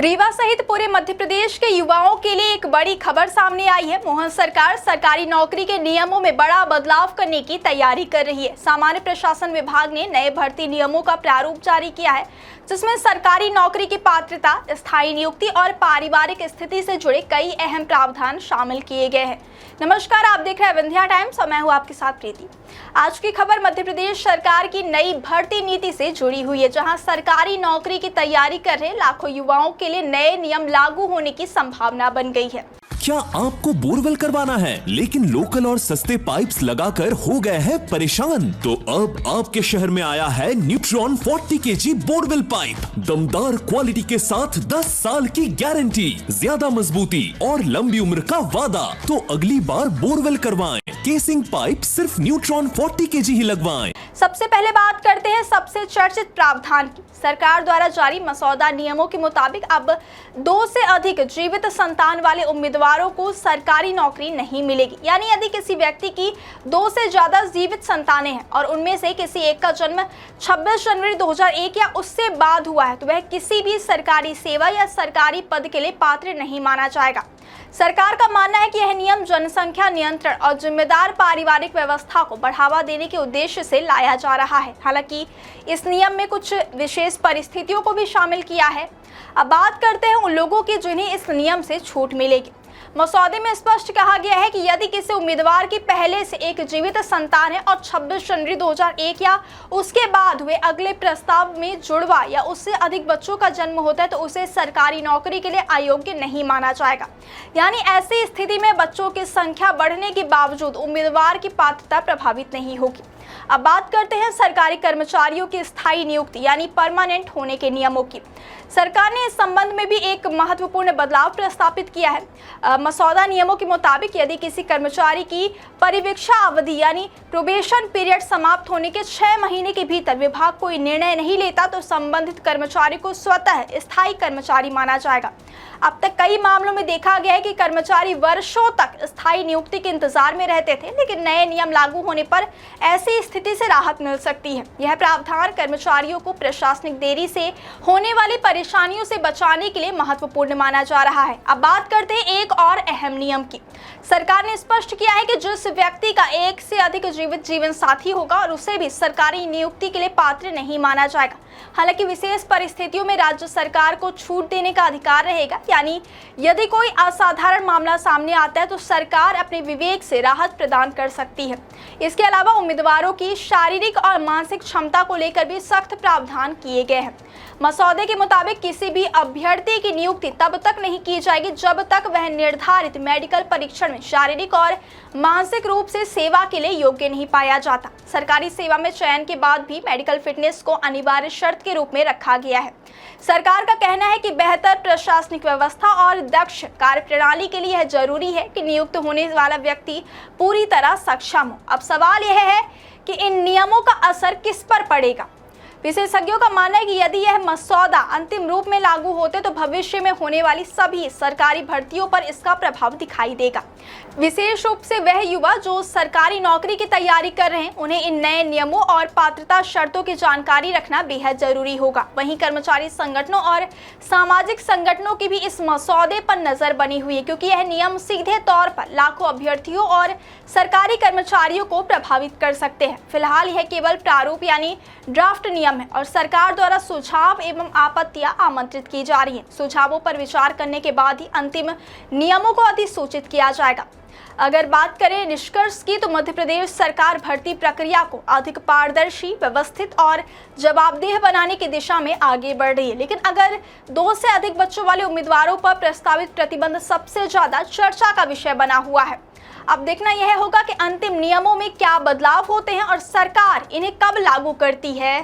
रीवा सहित पूरे मध्य प्रदेश के युवाओं के लिए एक बड़ी खबर सामने आई है। मोहन सरकार सरकारी नौकरी के नियमों में बड़ा बदलाव करने की तैयारी कर रही है। सामान्य प्रशासन विभाग ने नए भर्ती नियमों का प्रारूप जारी किया है, जिसमें सरकारी नौकरी की पात्रता, स्थायी नियुक्ति और पारिवारिक स्थिति से जुड़े कई अहम प्रावधान शामिल किए गए हैं। नमस्कार, आप देख रहे हैं विंध्या टाइम्स और मैं हूं आपके साथ प्रीति। आज की खबर मध्य प्रदेश सरकार की नई भर्ती नीति से जुड़ी हुई है, जहां सरकारी नौकरी की तैयारी कर रहे लाखों युवाओं के लिए नए नियम लागू होने की संभावना बन गई है। क्या आपको बोरवेल करवाना है लेकिन लोकल और सस्ते पाइप्स लगाकर हो गए हैं परेशान? तो अब आपके शहर में आया है न्यूट्रॉन 40 kg बोरवेल पाइप। दमदार क्वालिटी के साथ 10 साल की गारंटी, ज्यादा मजबूती और लंबी उम्र का वादा। तो अगली बार बोरवेल करवाएं, केसिंग पाइप सिर्फ न्यूट्रॉन 40 kg ही लगवाएं। सबसे पहले बात करते हैं सबसे चर्चित प्रावधान की। सरकार द्वारा जारी मसौदा नियमों के मुताबिक अब 2 से अधिक जीवित संतान वाले उम्मीदवारों को सरकारी नौकरी नहीं मिलेगी। यानी यदि किसी व्यक्ति की 2 से ज्यादा जीवित संतानें हैं और उनमें से किसी एक का जन्म 26 जनवरी 2001 या उससे बाद हुआ है, तो वह किसी भी सरकारी सेवा या सरकारी पद के लिए पात्र नहीं माना जाएगा। सरकार का मानना है कि यह नियम जनसंख्या नियंत्रण और जिम्मेदार पारिवारिक व्यवस्था को बढ़ावा देने के उद्देश्य से लाया जा रहा है। हालांकि इस नियम में कुछ विशेष परिस्थितियों को भी शामिल किया है। अब बात करते हैं उन लोगों की जिन्हें इस नियम से छूट मिलेगी। मसौदे में स्पष्ट कहा गया है कि यदि किसी उम्मीदवार की पहले से एक जीवित संतान है और 26 जनवरी 2001 या उसके बाद हुए अगले प्रस्ताव में जुड़वा या उससे अधिक बच्चों का जन्म होता है, तो उसे सरकारी नौकरी के लिए अयोग्य नहीं माना जाएगा। यानी ऐसी स्थिति में बच्चों की संख्या बढ़ने के बावजूद उम्मीदवार की पात्रता प्रभावित नहीं होगी। अब बात करते हैं सरकारी कर्मचारियों की स्थायी नियुक्ति यानी परमानेंट होने के नियमों की। सरकार ने इस संबंध में भी एक महत्वपूर्ण बदलाव प्रस्तावित किया है। मसौदा नियमों के मुताबिक यदि किसी कर्मचारी की परिवीक्षा अवधि यानी प्रोबेशन पीरियड समाप्त होने के 6 महीने के भीतर विभाग कोई निर्णय नहीं लेता, तो संबंधित कर्मचारी को स्वतः स्थायी कर्मचारी माना जाएगा। अब तक कई मामलों में देखा गया है कि कर्मचारी वर्षों तक स्थायी नियुक्ति के इंतजार में रहते थे, लेकिन नए नियम लागू होने पर ऐसी स्थिति से राहत मिल सकती है। यह प्रावधान कर्मचारियों को प्रशासनिक देरी से होने वाली परेशानियों से बचाने के लिए महत्वपूर्ण माना जा रहा है। अब बात करते हैं एक और अहम नियम की। सरकार ने स्पष्ट किया है कि जिस व्यक्ति का 1 से अधिक जीवित जीवन साथी होगा और उसे भी सरकारी नियुक्ति के लिए पात्र नहीं माना जाएगा। हालांकि विशेष परिस्थितियों में राज्य सरकार को छूट देने का अधिकार रहेगा। यानी यदि कोई असाधारण मामला सामने आता है तो सरकार अपने विवेक से राहत प्रदान कर सकती है। इसके अलावा उम्मीदवारों की शारीरिक और मानसिक क्षमता को लेकर भी सख्त प्रावधान किए गए हैं। मसौदे के मुताबिक किसी भी अभ्यर्थी की नियुक्ति तब तक नहीं की जाएगी जब तक वह निर्धारित मेडिकल परीक्षण में शारीरिक और मानसिक रूप से सेवा के लिए योग्य नहीं पाया जाता। सरकारी सेवा में चयन के बाद भी मेडिकल फिटनेस को अनिवार्य शर्त के रूप में रखा गया है। सरकार का कहना है कि बेहतर प्रशासनिक व्यवस्था और दक्ष कार्यप्रणाली के लिए यह जरूरी है कि नियुक्त होने वाला व्यक्ति पूरी तरह सक्षम हो। अब सवाल यह है कि इन नियमों का असर किस पर पड़ेगा। विशेषज्ञों का मानना है कि यदि यह मसौदा अंतिम रूप में लागू होते तो भविष्य में होने वाली सभी सरकारी भर्तियों पर इसका प्रभाव दिखाई देगा। विशेष रूप से वह युवा जो सरकारी नौकरी की तैयारी कर रहे हैं, उन्हें इन नए नियमों और पात्रता शर्तों की जानकारी रखना बेहद जरूरी होगा। वहीं कर्मचारी संगठनों और सामाजिक संगठनों की भी इस मसौदे पर नजर बनी हुई है, क्योंकि यह नियम सीधे तौर पर लाखों अभ्यर्थियों और सरकारी कर्मचारियों को प्रभावित कर सकते हैं। फिलहाल यह केवल प्रारूप यानी ड्राफ्ट नियम है और सरकार द्वारा सुझाव एवं आपत्तियां आमंत्रित की जा रही हैं। सुझावों पर विचार करने के बाद ही अंतिम नियमों को अधिसूचित किया जाएगा। अगर बात करें निष्कर्ष की, तो मध्य प्रदेश सरकार भर्ती प्रक्रिया को अधिक पारदर्शी, व्यवस्थित और जवाबदेह बनाने की दिशा में आगे बढ़ रही है। लेकिन अगर 2 से अधिक बच्चों वाले उम्मीदवारों पर प्रस्तावित प्रतिबंध सबसे ज्यादा चर्चा का विषय बना हुआ है। अब देखना यह होगा कि अंतिम नियमों में क्या बदलाव होते हैं और सरकार इन्हें कब लागू करती है।